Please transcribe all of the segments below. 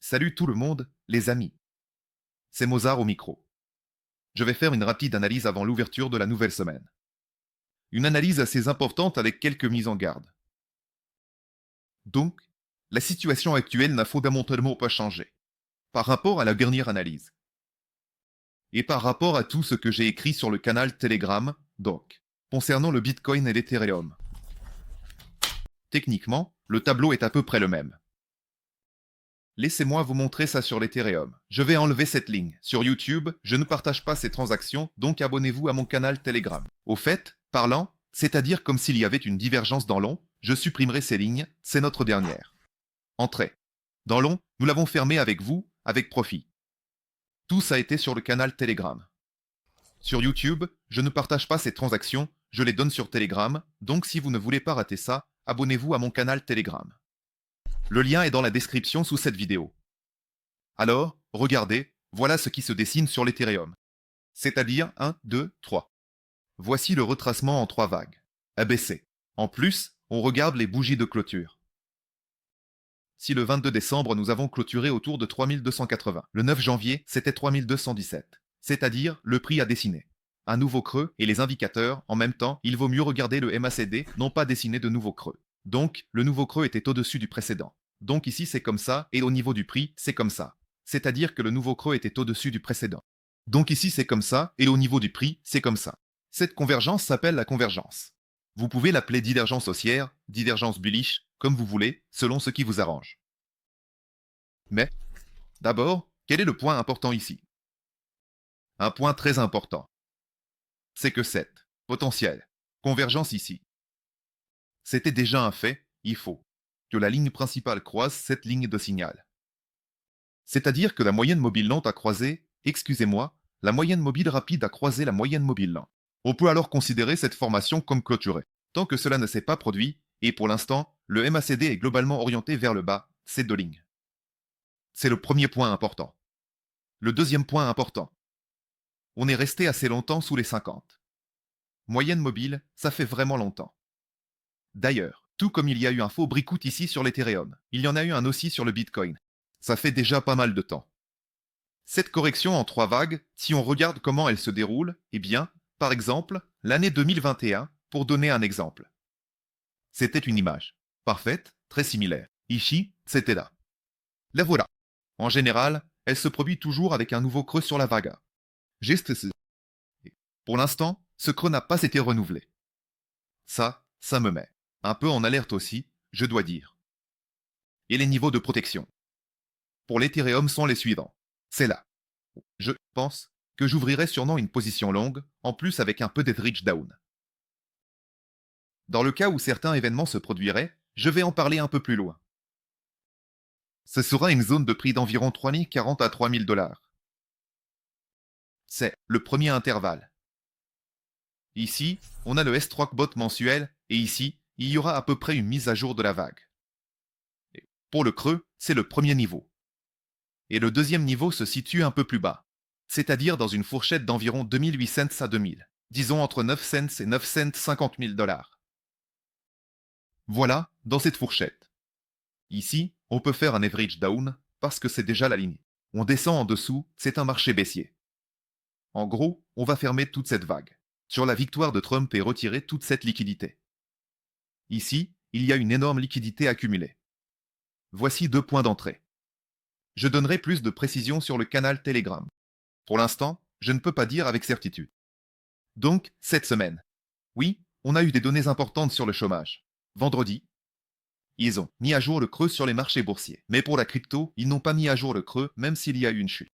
Salut tout le monde, les amis. C'est Mozart au micro. Je vais faire une rapide analyse avant l'ouverture de la nouvelle semaine. Une analyse assez importante avec quelques mises en garde. Donc, la situation actuelle n'a fondamentalement pas changé par rapport à la dernière analyse. Et par rapport à tout ce que j'ai écrit sur le canal Telegram, donc, concernant le Bitcoin et l'Ethereum. Techniquement, le tableau est à peu près le même. Laissez-moi vous montrer ça sur l'Ethereum. Je vais enlever cette ligne. Sur YouTube, je ne partage pas ces transactions, donc abonnez-vous à mon canal Telegram. Au fait, parlant, c'est-à-dire comme s'il y avait une divergence dans long, je supprimerai ces lignes, c'est notre dernière. Entrée. Dans long, nous l'avons fermé avec vous, avec profit. Tout ça a été sur le canal Telegram. Sur YouTube, je ne partage pas ces transactions, je les donne sur Telegram, donc si vous ne voulez pas rater ça, abonnez-vous à mon canal Telegram. Le lien est dans la description sous cette vidéo. Alors, regardez, voilà ce qui se dessine sur l'Ethereum. C'est-à-dire 1, 2, 3. Voici le retracement en 3 vagues. ABC. En plus, on regarde les bougies de clôture. Si le 22 décembre nous avons clôturé autour de 3280, le 9 janvier c'était 3217. C'est-à-dire le prix a dessiné. Un nouveau creux et les indicateurs, en même temps, il vaut mieux regarder le MACD, n'ont pas dessiné de nouveau creux. Donc, le nouveau creux était au-dessus du précédent. Donc ici c'est comme ça, et au niveau du prix, c'est comme ça. C'est-à-dire que le nouveau creux était au-dessus du précédent. Donc ici c'est comme ça, et au niveau du prix, c'est comme ça. Cette convergence s'appelle la convergence. Vous pouvez l'appeler divergence haussière, divergence bullish, comme vous voulez, selon ce qui vous arrange. Mais, d'abord, quel est le point important ici? Un point très important. C'est que cette potentielle convergence ici, c'était déjà un fait, il faut que la ligne principale croise cette ligne de signal. C'est-à-dire que la moyenne mobile lente a croisé, excusez-moi, la moyenne mobile rapide a croisé la moyenne mobile lente. On peut alors considérer cette formation comme clôturée. Tant que cela ne s'est pas produit, et pour l'instant, le MACD est globalement orienté vers le bas, ces deux lignes. C'est le premier point important. Le deuxième point important. On est resté assez longtemps sous les 50. Moyenne mobile, ça fait vraiment longtemps. D'ailleurs, tout comme il y a eu un faux bricout ici sur l'Ethereum, il y en a eu un aussi sur le Bitcoin. Ça fait déjà pas mal de temps. Cette correction en 3 vagues, si on regarde comment elle se déroule, eh bien, par exemple, l'année 2021, pour donner un exemple. C'était une image. Parfaite, très similaire. Ici, c'était là. La voilà. En général, elle se produit toujours avec un nouveau creux sur la vague. Juste ce. Pour l'instant, ce creux n'a pas été renouvelé. Ça me met un peu en alerte aussi, je dois dire. Et les niveaux de protection pour l'Ethereum sont les suivants. C'est là. Je pense que j'ouvrirai sûrement une position longue, en plus avec un peu d'average down. Dans le cas où certains événements se produiraient, je vais en parler un peu plus loin. Ce sera une zone de prix d'environ 3040 à 3000 dollars. C'est le premier intervalle. Ici, on a le S3 bot mensuel, et ici, il y aura à peu près une mise à jour de la vague. Et pour le creux, c'est le premier niveau. Et le deuxième niveau se situe un peu plus bas, c'est-à-dire dans une fourchette d'environ 2800 cents à 2000, disons entre 9 cents et 9 cents 50 000 dollars. Voilà, dans cette fourchette. Ici, on peut faire un average down, parce que c'est déjà la ligne. On descend en dessous, c'est un marché baissier. En gros, on va fermer toute cette vague, sur la victoire de Trump et retirer toute cette liquidité. Ici, il y a une énorme liquidité accumulée. Voici 2 points d'entrée. Je donnerai plus de précisions sur le canal Telegram. Pour l'instant, je ne peux pas dire avec certitude. Donc, cette semaine. Oui, on a eu des données importantes sur le chômage. Vendredi, ils ont mis à jour le creux sur les marchés boursiers. Mais pour la crypto, ils n'ont pas mis à jour le creux même s'il y a eu une chute.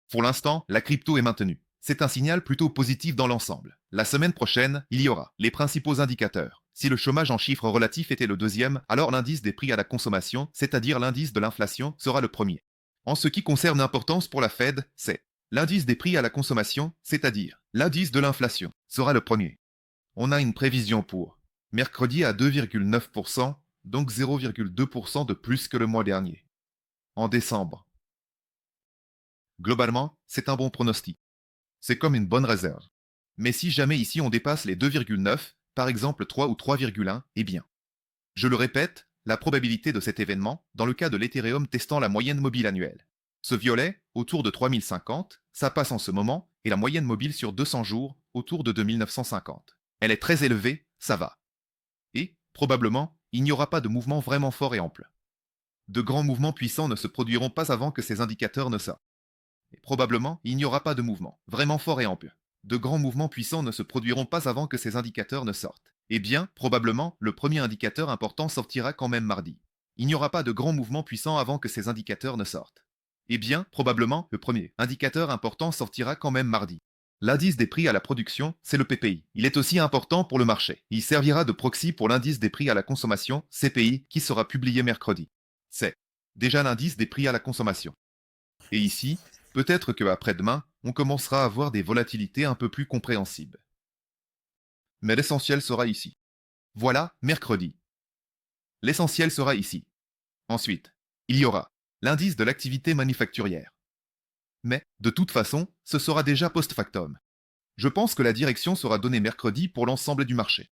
Pour l'instant, la crypto est maintenue. C'est un signal plutôt positif dans l'ensemble. La semaine prochaine, il y aura les principaux indicateurs. Si le chômage en chiffres relatifs était le deuxième, alors l'indice des prix à la consommation, c'est-à-dire l'indice de l'inflation, sera le premier. En ce qui concerne l'importance pour la Fed, c'est l'indice des prix à la consommation, c'est-à-dire l'indice de l'inflation, sera le premier. On a une prévision pour mercredi à 2,9%, donc 0,2% de plus que le mois dernier. En décembre. Globalement, c'est un bon pronostic. C'est comme une bonne réserve. Mais si jamais ici on dépasse les 2,9, par exemple 3 ou 3,1, eh bien. Je le répète, la probabilité de cet événement dans le cas de l'Ethereum testant la moyenne mobile annuelle. Ce violet, autour de 3050, ça passe en ce moment, et la moyenne mobile sur 200 jours, autour de 2950. Elle est très élevée, ça va. Et, probablement, il n'y aura pas de mouvement vraiment fort et ample. De grands mouvements puissants ne se produiront pas avant que ces indicateurs ne sortent. Et probablement, il n'y aura pas de mouvement vraiment fort et ample. De grands mouvements puissants ne se produiront pas avant que ces indicateurs ne sortent. Eh bien, probablement, le premier indicateur important sortira quand même mardi. Il n'y aura pas de grands mouvements puissants avant que ces indicateurs ne sortent. Eh bien, probablement, le premier indicateur important sortira quand même mardi. L'indice des prix à la production, c'est le PPI. Il est aussi important pour le marché. Il servira de proxy pour l'indice des prix à la consommation, CPI, qui sera publié mercredi. C'est déjà l'indice des prix à la consommation. Et ici, peut-être que après-demain, on commencera à avoir des volatilités un peu plus compréhensibles. Mais l'essentiel sera ici. Voilà, mercredi. L'essentiel sera ici. Ensuite, il y aura l'indice de l'activité manufacturière. Mais, de toute façon, ce sera déjà post-factum. Je pense que la direction sera donnée mercredi pour l'ensemble du marché.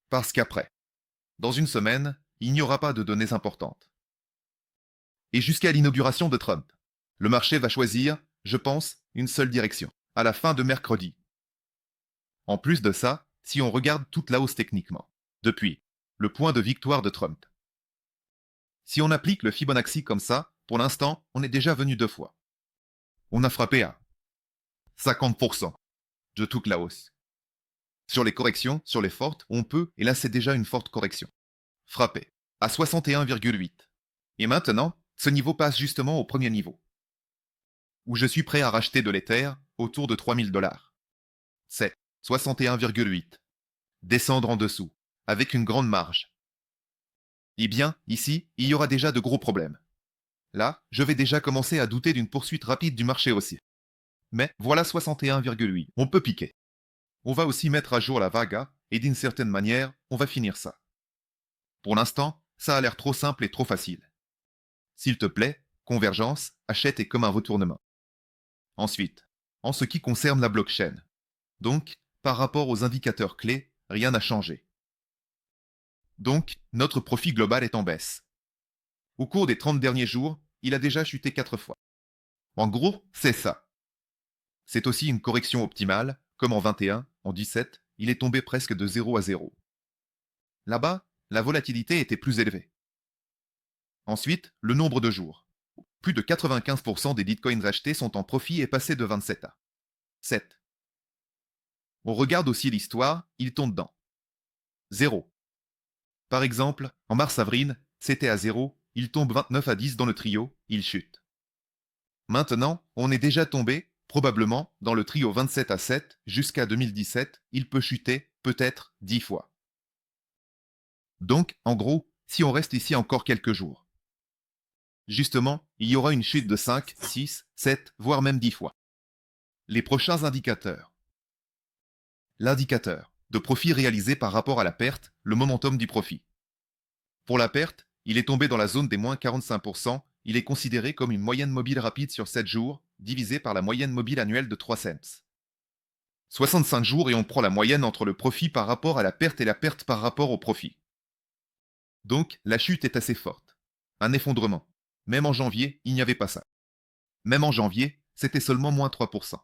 Parce qu'après, dans une semaine, il n'y aura pas de données importantes. Et jusqu'à l'inauguration de Trump, le marché va choisir, je pense, une seule direction, à la fin de mercredi. En plus de ça, si on regarde toute la hausse techniquement, depuis le point de victoire de Trump. Si on applique le Fibonacci comme ça, pour l'instant, on est déjà venu 2 fois. On a frappé à 50% de toute la hausse. Sur les corrections, sur les fortes, on peut, et là c'est déjà une forte correction, frapper à 61,8. Et maintenant, ce niveau passe justement au premier niveau, où je suis prêt à racheter de l'Ether autour de 3000 $. C'est 61,8. Descendre en dessous, avec une grande marge. Eh bien, ici, il y aura déjà de gros problèmes. Là, je vais déjà commencer à douter d'une poursuite rapide du marché aussi. Mais voilà 61,8. On peut piquer. On va aussi mettre à jour la vaga, et d'une certaine manière, on va finir ça. Pour l'instant, ça a l'air trop simple et trop facile. S'il te plaît, convergence, achète et comme un retournement. Ensuite, en ce qui concerne la blockchain. Donc, par rapport aux indicateurs clés, rien n'a changé. Donc, notre profit global est en baisse. Au cours des 30 derniers jours, il a déjà chuté 4 fois. En gros, c'est ça. C'est aussi une correction optimale, comme en 21, en 17, il est tombé presque de 0 à 0. Là-bas, la volatilité était plus élevée. Ensuite, le nombre de jours. Plus de 95% des bitcoins achetés sont en profit et passés de 27 à 7. On regarde aussi l'histoire, il tombe dans 0. Par exemple, en mars-avril, c'était à 0, il tombe 29 à 10 dans le trio, il chute. Maintenant, on est déjà tombé, probablement, dans le trio 27 à 7, jusqu'à 2017, il peut chuter, peut-être, 10 fois. Donc, en gros, si on reste ici encore quelques jours, justement, il y aura une chute de 5, 6, 7, voire même 10 fois. Les prochains indicateurs. L'indicateur de profit réalisé par rapport à la perte, le momentum du profit. Pour la perte, il est tombé dans la zone des moins 45%, il est considéré comme une moyenne mobile rapide sur 7 jours, divisée par la moyenne mobile annuelle de 3 cents. 65 jours et on prend la moyenne entre le profit par rapport à la perte et la perte par rapport au profit. Donc, la chute est assez forte. Un effondrement. Même en janvier, il n'y avait pas ça. Même en janvier, c'était seulement moins 3%.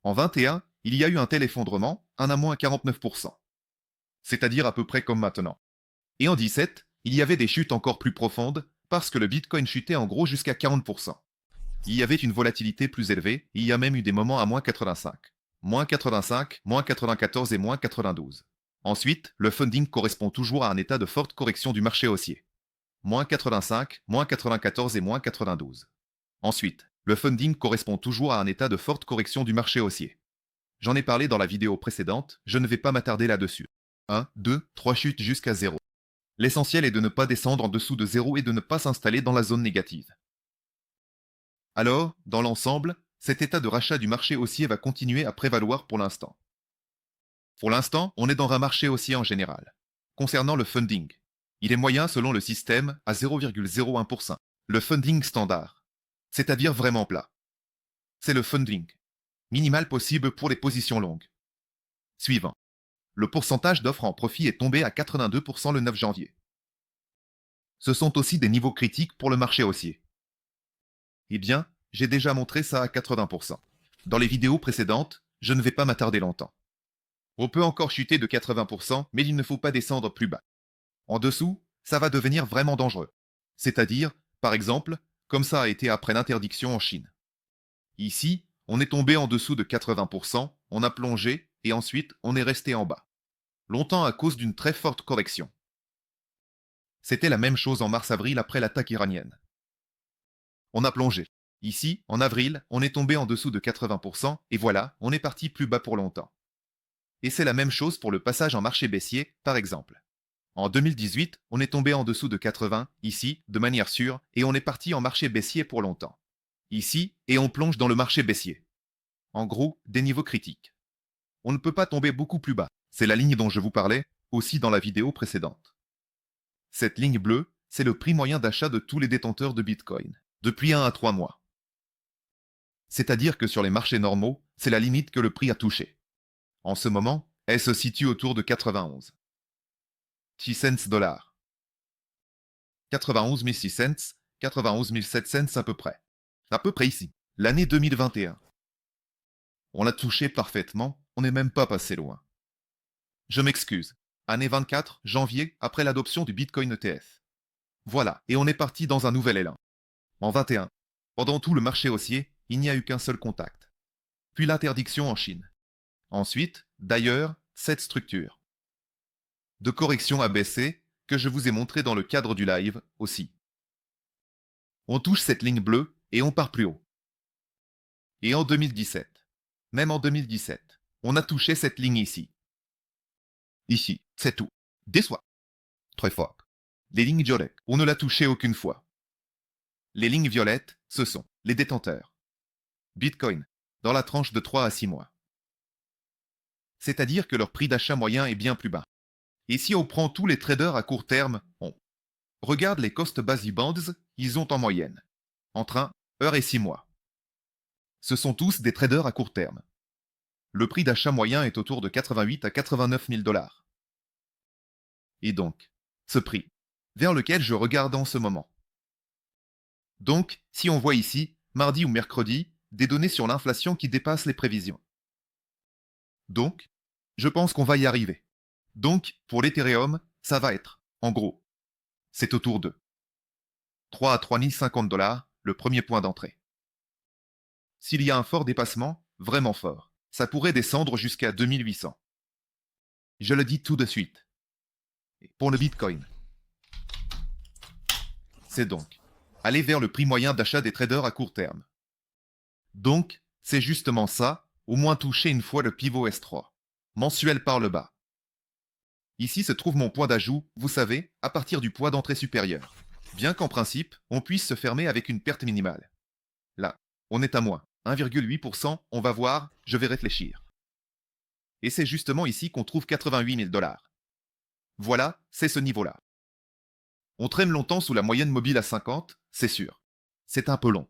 En 21, il y a eu un tel effondrement, un à moins 49%. C'est-à-dire à peu près comme maintenant. Et en 17, il y avait des chutes encore plus profondes, parce que le Bitcoin chutait en gros jusqu'à 40%. Il y avait une volatilité plus élevée, il y a même eu des moments à moins 85. Moins 85, moins 94 et moins 92. Ensuite, le funding correspond toujours à un état de forte correction du marché haussier. Moins 85, moins 94 et moins 92. Ensuite, le funding correspond toujours à un état de forte correction du marché haussier. J'en ai parlé dans la vidéo précédente, je ne vais pas m'attarder là-dessus. 1, 2, 3 chutes jusqu'à 0. L'essentiel est de ne pas descendre en dessous de 0 et de ne pas s'installer dans la zone négative. Alors, dans l'ensemble, cet état de rachat du marché haussier va continuer à prévaloir pour l'instant. Pour l'instant, on est dans un marché haussier en général. Concernant le funding, il est moyen selon le système à 0,01%. Le funding standard, c'est-à-dire vraiment plat. C'est le funding minimal possible pour les positions longues. Suivant. Le pourcentage d'offres en profit est tombé à 82% le 9 janvier. Ce sont aussi des niveaux critiques pour le marché haussier. Eh bien, j'ai déjà montré ça à 80%. Dans les vidéos précédentes, je ne vais pas m'attarder longtemps. On peut encore chuter de 80%, mais il ne faut pas descendre plus bas. En dessous, ça va devenir vraiment dangereux. C'est-à-dire, par exemple, comme ça a été après l'interdiction en Chine. Ici, on est tombé en dessous de 80%, on a plongé et ensuite on est resté en bas. Longtemps à cause d'une très forte correction. C'était la même chose en mars-avril après l'attaque iranienne. On a plongé. Ici, en avril, on est tombé en dessous de 80% et voilà, on est parti plus bas pour longtemps. Et c'est la même chose pour le passage en marché baissier, par exemple. En 2018, on est tombé en dessous de 80, ici, de manière sûre, et on est parti en marché baissier pour longtemps. Ici, et on plonge dans le marché baissier. En gros, des niveaux critiques. On ne peut pas tomber beaucoup plus bas. C'est la ligne dont je vous parlais, aussi dans la vidéo précédente. Cette ligne bleue, c'est le prix moyen d'achat de tous les détenteurs de Bitcoin, depuis 1 à 3 mois. C'est-à-dire que sur les marchés normaux, c'est la limite que le prix a touché. En ce moment, elle se situe autour de 91. 6 cents dollars. 91 6 cents, 91 7 cents à peu près. À peu près ici. L'année 2021. On l'a touché parfaitement, on n'est même pas passé loin. Je m'excuse. Année 24, janvier, après l'adoption du Bitcoin ETF. Voilà, et on est parti dans un nouvel élan. En 21, pendant tout le marché haussier, il n'y a eu qu'un seul contact. Puis l'interdiction en Chine. Ensuite, d'ailleurs, cette structure de correction abaissée que je vous ai montré dans le cadre du live aussi. On touche cette ligne bleue et on part plus haut. Et en 2017, même en 2017, on a touché cette ligne ici. Ici, c'est tout. Déçoit. Très fort. Les lignes violettes, on ne l'a touché aucune fois. Les lignes violettes, ce sont les détenteurs. Bitcoin, dans la tranche de 3 à 6 mois. C'est-à-dire que leur prix d'achat moyen est bien plus bas. Et si on prend tous les traders à court terme, on regarde les cost based bands, ils ont en moyenne entre 1 heure et 6 mois. Ce sont tous des traders à court terme. Le prix d'achat moyen est autour de 88 à 89 000 dollars. Et donc, ce prix, vers lequel je regarde en ce moment. Donc, si on voit ici, mardi ou mercredi, des données sur l'inflation qui dépassent les prévisions. Donc, je pense qu'on va y arriver. Donc, pour l'Ethereum, ça va être, en gros, c'est autour de 3 à 3 050 dollars, le premier point d'entrée. S'il y a un fort dépassement, vraiment fort, ça pourrait descendre jusqu'à 2800. Je le dis tout de suite. Et pour le Bitcoin, c'est donc aller vers le prix moyen d'achat des traders à court terme. Donc, c'est justement ça, au moins toucher une fois le pivot S3, mensuel par le bas. Ici se trouve mon point d'ajout, vous savez, à partir du poids d'entrée supérieur. Bien qu'en principe, on puisse se fermer avec une perte minimale. Là, on est à moins 1,8%, on va voir, je vais réfléchir. Et c'est justement ici qu'on trouve 88 000 dollars. Voilà, c'est ce niveau-là. On traîne longtemps sous la moyenne mobile à 50, c'est sûr. C'est un peu long.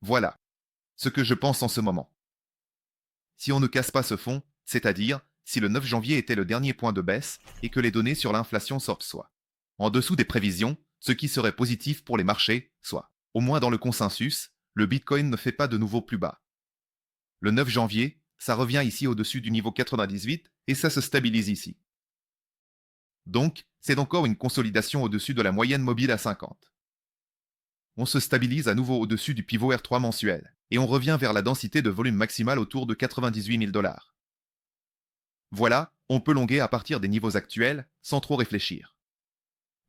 Voilà ce que je pense en ce moment. Si on ne casse pas ce fond, c'est-à-dire si le 9 janvier était le dernier point de baisse et que les données sur l'inflation sortent soit en dessous des prévisions, ce qui serait positif pour les marchés, soit, au moins dans le consensus, le Bitcoin ne fait pas de nouveau plus bas. Le 9 janvier, ça revient ici au-dessus du niveau 98 et ça se stabilise ici. Donc, c'est encore une consolidation au-dessus de la moyenne mobile à 50. On se stabilise à nouveau au-dessus du pivot R3 mensuel et on revient vers la densité de volume maximale autour de 98 000 dollars. Voilà, on peut longuer à partir des niveaux actuels sans trop réfléchir.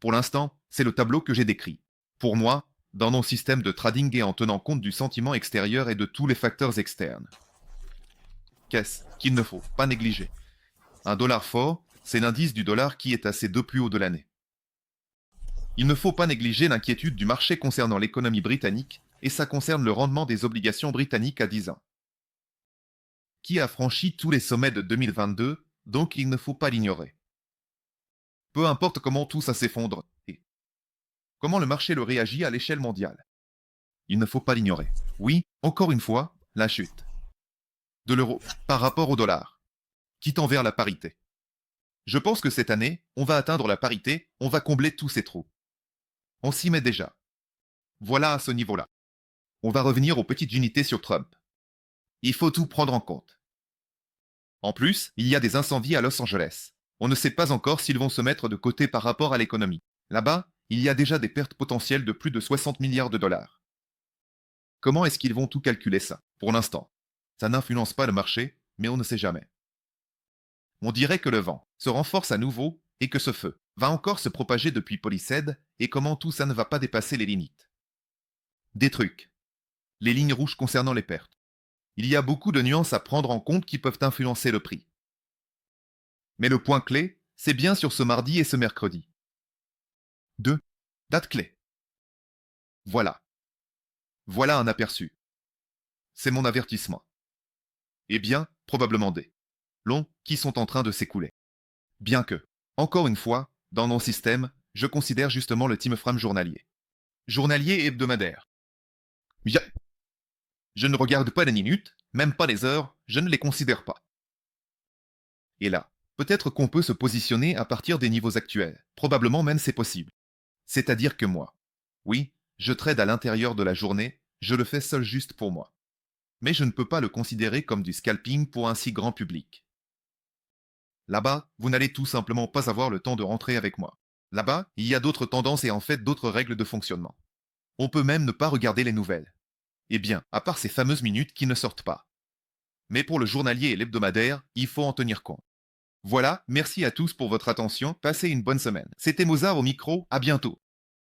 Pour l'instant, c'est le tableau que j'ai décrit. Pour moi, dans nos systèmes de trading et en tenant compte du sentiment extérieur et de tous les facteurs externes. Qu'est-ce qu'il ne faut pas négliger? Un dollar fort, c'est l'indice du dollar qui est à ses deux plus hauts de l'année. Il ne faut pas négliger l'inquiétude du marché concernant l'économie britannique, et ça concerne le rendement des obligations britanniques à 10 ans, qui a franchi tous les sommets de 2022, donc il ne faut pas l'ignorer. Peu importe comment tout ça s'effondre, et comment le marché le réagit à l'échelle mondiale. Il ne faut pas l'ignorer. Oui, encore une fois, la chute de l'euro par rapport au dollar, qui tend vers la parité. Je pense que cette année, on va atteindre la parité, on va combler tous ces trous. On s'y met déjà. Voilà à ce niveau-là. On va revenir aux petites unités sur Trump. Il faut tout prendre en compte. En plus, il y a des incendies à Los Angeles. On ne sait pas encore s'ils vont se mettre de côté par rapport à l'économie. Là-bas, il y a déjà des pertes potentielles de plus de 60 milliards de dollars. Comment est-ce qu'ils vont tout calculer ça? Pour l'instant, ça n'influence pas le marché, mais on ne sait jamais. On dirait que le vent se renforce à nouveau et que ce feu va encore se propager depuis Polycède et comment tout ça ne va pas dépasser les limites. Des trucs. Les lignes rouges concernant les pertes. Il y a beaucoup de nuances à prendre en compte qui peuvent influencer le prix. Mais le point clé, c'est bien sur ce mardi et ce mercredi. 2. Date clé. Voilà. Voilà un aperçu. C'est mon avertissement. Eh bien, probablement des longs qui sont en train de s'écouler. Bien que, encore une fois, dans mon système, je considère justement le time frame journalier. Journalier et hebdomadaire. Bien. Je ne regarde pas les minutes, même pas les heures, je ne les considère pas. Et là, peut-être qu'on peut se positionner à partir des niveaux actuels. Probablement même c'est possible. C'est-à-dire que moi, oui, je trade à l'intérieur de la journée, je le fais seul juste pour moi. Mais je ne peux pas le considérer comme du scalping pour un si grand public. Là-bas, vous n'allez tout simplement pas avoir le temps de rentrer avec moi. Là-bas, il y a d'autres tendances et en fait d'autres règles de fonctionnement. On peut même ne pas regarder les nouvelles. Eh bien, à part ces fameuses minutes qui ne sortent pas. Mais pour le journalier et l'hebdomadaire, il faut en tenir compte. Voilà, merci à tous pour votre attention, passez une bonne semaine. C'était Mozart au micro, à bientôt.